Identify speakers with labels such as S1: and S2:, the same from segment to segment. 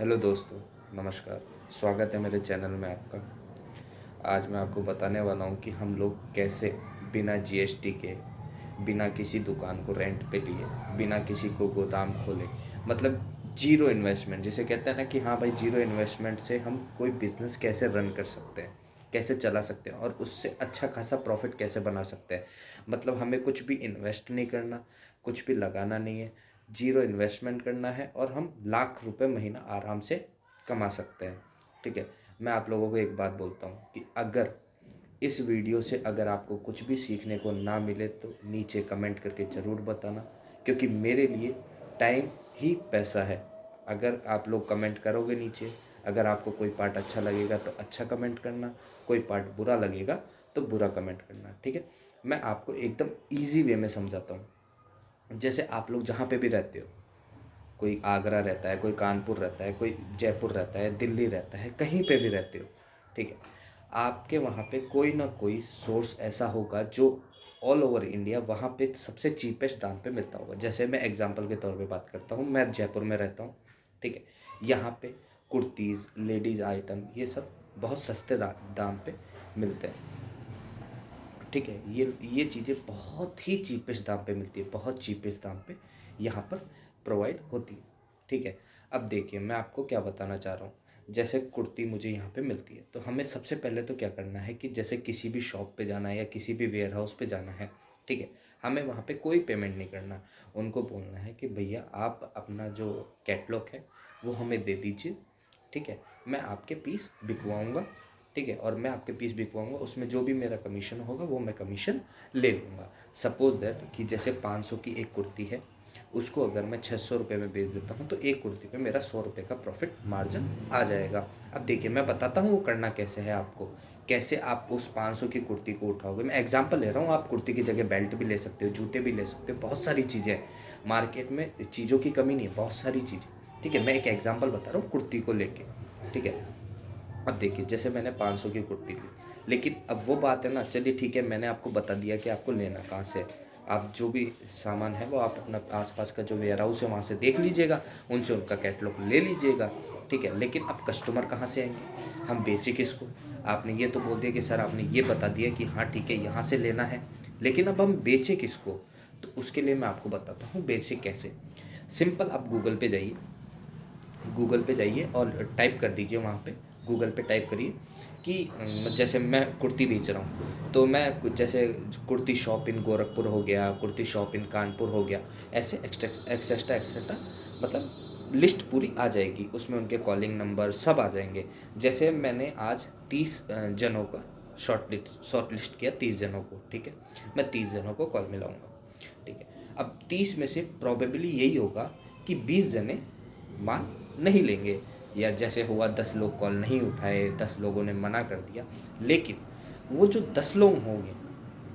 S1: Hello दोस्तों, नमस्कार। स्वागत है मेरे चैनल में आपका। आज मैं आपको बताने वाला हूँ कि हम लोग कैसे बिना जीएसटी के, बिना किसी दुकान को रेंट पे लिए, बिना किसी को गोदाम खोले, मतलब ज़ीरो इन्वेस्टमेंट, जिसे कहते हैं ना कि हाँ भाई, ज़ीरो इन्वेस्टमेंट से हम कोई बिज़नेस कैसे रन कर सकते हैं, कैसे चला सकते हैं और उससे अच्छा खासा प्रॉफ़िट कैसे बना सकते हैं। मतलब हमें कुछ भी इन्वेस्ट नहीं करना, कुछ भी लगाना नहीं है, ज़ीरो इन्वेस्टमेंट करना है और हम लाख रुपए महीना आराम से कमा सकते हैं। ठीक है। मैं आप लोगों को एक बात बोलता हूँ कि अगर इस वीडियो से अगर आपको कुछ भी सीखने को ना मिले तो नीचे कमेंट करके ज़रूर बताना, क्योंकि मेरे लिए टाइम ही पैसा है। अगर आप लोग कमेंट करोगे नीचे, अगर आपको कोई पार्ट अच्छा लगेगा तो अच्छा कमेंट करना, कोई पार्ट बुरा लगेगा तो बुरा कमेंट करना। ठीक है। मैं आपको एकदम ईजी वे में समझाता हूँ। जैसे आप लोग जहाँ पे भी रहते हो, कोई आगरा रहता है, कोई कानपुर रहता है, कोई जयपुर रहता है, दिल्ली रहता है, कहीं पे भी रहते हो। ठीक है। आपके वहाँ पे कोई ना कोई सोर्स ऐसा होगा जो ऑल ओवर इंडिया वहाँ पे सबसे चीपेस्ट दाम पे मिलता होगा। जैसे मैं एग्जांपल के तौर पे बात करता हूँ, मैं जयपुर में रहता हूँ। ठीक है। यहाँ पे कुर्तीज़, लेडीज़ आइटम, ये सब बहुत सस्ते दाम पे मिलते हैं। ठीक है। ये चीज़ें बहुत ही चीपेस्ट दाम पे मिलती है, बहुत चीपेस्ट दाम पे यहाँ पर प्रोवाइड होती है। ठीक है। अब देखिए, मैं आपको क्या बताना चाह रहा हूँ। जैसे कुर्ती मुझे यहाँ पे मिलती है, तो हमें सबसे पहले तो क्या करना है कि जैसे किसी भी शॉप पे जाना है या किसी भी वेयर हाउस पे जाना है। ठीक है। हमें वहाँ पे कोई पेमेंट नहीं करना। उनको बोलना है कि भैया आप अपना जो कैटलॉग है वो हमें दे दीजिए। ठीक है। मैं आपके पीस बिकवाऊँगा। ठीक है। और मैं आपके पीस बिकवाऊँगा, उसमें जो भी मेरा कमीशन होगा वो मैं कमीशन ले लूँगा। सपोज़ दैट कि जैसे 500 की एक कुर्ती है, उसको अगर मैं 600 रुपये में बेच देता हूँ तो एक कुर्ती पे मेरा 100 रुपये का प्रॉफ़िट मार्जिन आ जाएगा। अब देखिए, मैं बताता हूँ वो करना कैसे है आपको, कैसे आप उस 500 की कुर्ती को उठाओगे। मैं एग्ज़ाम्पल ले रहा हूँ, आप कुर्ती की जगह बेल्ट भी ले सकते हो, जूते भी ले सकते हो, बहुत सारी चीज़ें हैं। मार्केट में चीज़ों की कमी नहीं है, बहुत सारी चीज़ें। ठीक है। मैं एक एग्ज़ाम्पल बता रहा हूँ कुर्ती को लेके। ठीक है। अब देखिए, जैसे मैंने 500 की कुर्ती ली, लेकिन अब वो बात है ना, चलिए ठीक है, मैंने आपको बता दिया कि आपको लेना कहाँ से है। आप जो भी सामान है वो आप अपना आस-पास का जो वेयर हाउस है वहाँ से देख लीजिएगा, उनसे उनका कैटलॉग ले लीजिएगा। ठीक है। लेकिन अब कस्टमर कहाँ से आएँगे? हम बेचें किसको? आपने ये तो बोल दिया कि सर, आपने ये बता दिया कि हाँ ठीक है, यहाँ से लेना है, लेकिन अब हम बेचें किसको? तो उसके लिए मैं आपको बताता हूँ बेचें कैसे। सिंपल, आप गूगल पे जाइए और टाइप कर दीजिए वहाँ पे, गूगल पे टाइप करिए कि जैसे मैं कुर्ती बेच रहा हूँ, तो मैं जैसे कुर्ती शॉप इन गोरखपुर हो गया, कुर्ती शॉप इन कानपुर हो गया, ऐसे एक्सेट्रा एक्सेट्रा, मतलब लिस्ट पूरी आ जाएगी, उसमें उनके कॉलिंग नंबर सब आ जाएंगे। जैसे मैंने आज 30 जनों का शॉर्ट लिस्ट किया, 30 जनों को। ठीक है। मैं 30 जनों को कॉल मिलाऊंगा। ठीक है। अब 30 में से प्रोबेबली यही होगा कि 20 जने मान नहीं लेंगे, या जैसे हुआ 10 लोग कॉल नहीं उठाए, 10 लोगों ने मना कर दिया। लेकिन वो जो 10 लोग होंगे,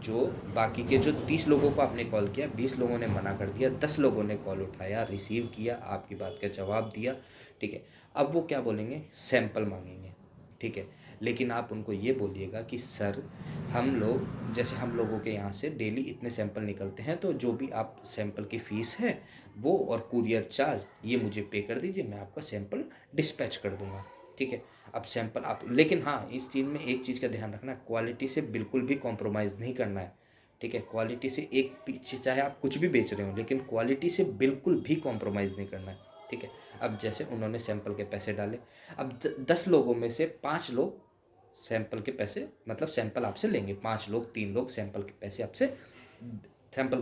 S1: जो बाकी के जो 30 लोगों को आपने कॉल किया, 20 लोगों ने मना कर दिया, 10 लोगों ने कॉल उठाया, रिसीव किया, आपकी बात का जवाब दिया। ठीक है। अब वो क्या बोलेंगे? सैंपल मांगेंगे। ठीक है। लेकिन आप उनको ये बोलिएगा कि सर, हम लोगों के यहाँ से डेली इतने सैंपल निकलते हैं, तो जो भी आप सैंपल की फ़ीस है वो और कुरियर चार्ज ये मुझे पे कर दीजिए, मैं आपका सैंपल डिस्पैच कर दूंगा। ठीक है। अब सैंपल आप, लेकिन हाँ, इस चीज़ में एक चीज़ का ध्यान रखना, क्वालिटी से बिल्कुल भी कॉम्प्रोमाइज़ नहीं करना है। ठीक है। क्वालिटी से एक पीछे, चाहे आप कुछ भी बेच रहे हो, लेकिन क्वालिटी से बिल्कुल भी कॉम्प्रोमाइज़ नहीं करना है। ठीक है। अब जैसे उन्होंने सैंपल के पैसे डाले, अब 10 लोगों में से 5 लोग सैंपल के पैसे, मतलब सैंपल आपसे लेंगे, 5 लोग, 3 लोग सैंपल के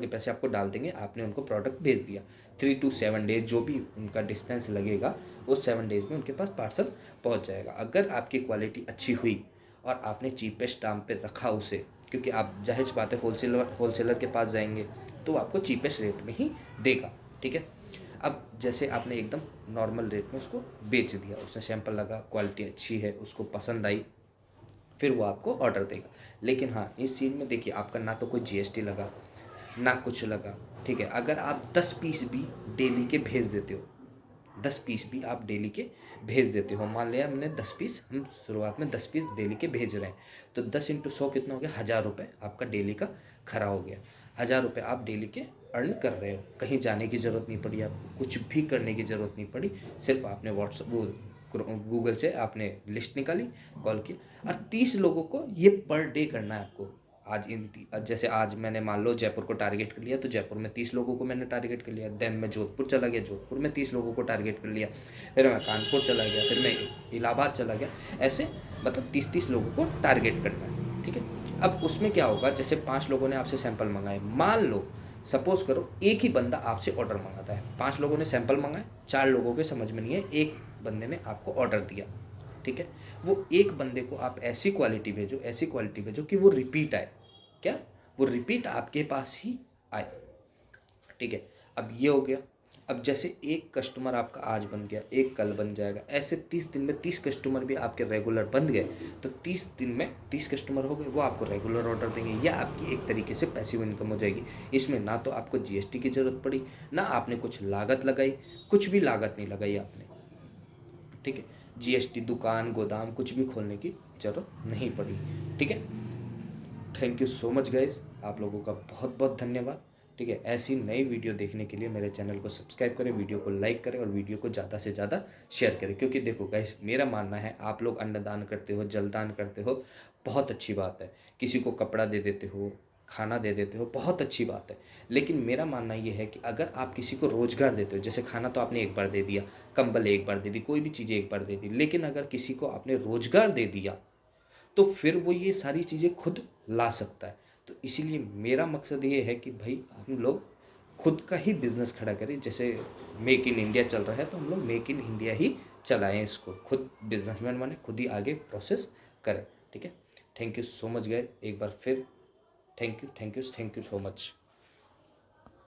S1: पैसे आपको डाल देंगे। आपने उनको प्रोडक्ट भेज दिया, 3 to 7 डेज जो भी उनका डिस्टेंस लगेगा, वो 7 डेज में उनके पास पार्सल पहुंच जाएगा। अगर आपकी क्वालिटी अच्छी हुई और आपने चीपेस्ट दाम पे रखा उसे, क्योंकि आप जाहिर सी बात है होलसेलर के पास जाएंगे तो आपको चीपेस्ट रेट में ही देगा। ठीक है। अब जैसे आपने एकदम नॉर्मल रेट में उसको बेच दिया, उसने सैंपल लगा, क्वालिटी अच्छी है, उसको पसंद आई, फिर वो आपको ऑर्डर देगा। लेकिन हाँ, इस चीज़ में देखिए, आपका ना तो कोई जीएसटी लगा, ना कुछ लगा। ठीक है। अगर आप 10 पीस भी डेली के भेज देते हो, 10 पीस भी आप डेली के भेज देते हो, मान लिया हमने 10 पीस, हम शुरुआत में 10 पीस डेली के भेज रहे हैं, तो 10 × 100 कितना हो गया? 1000 रुपये आपका डेली का खरा हो गया। ₹1000 आप डेली के अर्न कर रहे हो। कहीं जाने की ज़रूरत नहीं पड़ी आपको, कुछ भी करने की ज़रूरत नहीं पड़ी। सिर्फ आपने व्हाट्सएप वो गूगल से आपने लिस्ट निकाली, कॉल किया, और 30 लोगों को ये पर डे करना है आपको। जैसे आज मैंने मान लो जयपुर को टारगेट कर लिया, तो जयपुर में 30 लोगों को मैंने टारगेट कर लिया। देन मैं जोधपुर चला गया, जोधपुर में 30 लोगों को टारगेट कर लिया। फिर मैं कानपुर चला गया, फिर मैं इलाहाबाद चला गया। ऐसे मतलब 30-30 लोगों को टारगेट करना है, ठीक है। अब उसमें क्या होगा, जैसे 5 लोगों ने आपसे सैंपल मंगाए, मान लो सपोज करो एक ही बंदा आपसे ऑर्डर मंगाता है। 5 लोगों ने सैंपल मंगाए, 4 लोगों के समझ में नहीं है, एक बंदे ने आपको ऑर्डर दिया, ठीक है। वो एक बंदे को आप ऐसी क्वालिटी भेजो, ऐसी क्वालिटी भेजो कि वो रिपीट आए। क्या? वो रिपीट आपके पास ही आए, ठीक है। अब ये हो गया। अब जैसे एक कस्टमर आपका आज बन गया, एक कल बन जाएगा, ऐसे 30 दिन में 30 कस्टमर भी आपके रेगुलर बन गए, तो 30 दिन में 30 कस्टमर हो गए, वो आपको रेगुलर ऑर्डर देंगे। या आपकी एक तरीके से पैसिव इनकम हो जाएगी। इसमें ना तो आपको जीएसटी की ज़रूरत पड़ी, ना आपने कुछ लागत लगाई, कुछ भी लागत नहीं लगाई आपने, ठीक है। जीएसटी, दुकान, गोदाम कुछ भी खोलने की ज़रूरत नहीं पड़ी, ठीक है। Thank you so much guys, आप लोगों का बहुत बहुत धन्यवाद, ठीक है। ऐसी नई वीडियो देखने के लिए मेरे चैनल को सब्सक्राइब करें, वीडियो को लाइक करें और वीडियो को ज़्यादा से ज़्यादा शेयर करें। क्योंकि देखो गाइस, मेरा मानना है आप लोग अन्नदान करते हो, जलदान करते हो, बहुत अच्छी बात है। किसी को कपड़ा दे देते हो, खाना दे देते हो, बहुत अच्छी बात है। लेकिन मेरा मानना ये है कि अगर आप किसी को रोज़गार देते हो, जैसे खाना तो आपने एक बार दे दिया, कंबल एक बार दे दी, कोई भी चीज़ें एक बार दे दी, लेकिन अगर किसी को आपने रोज़गार दे दिया तो फिर वो ये सारी चीज़ें खुद ला सकता है। तो इसीलिए मेरा मकसद ये है कि भाई हम लोग खुद का ही बिज़नेस खड़ा करें। जैसे मेक इन इंडिया चल रहा है, तो हम लोग मेक इन इंडिया ही चलाएँ इसको। खुद बिज़नेसमैन बने, खुद ही आगे प्रोसेस करें, ठीक है। Thank you so much guys, एक बार फिर thank you, thank you, thank you so much.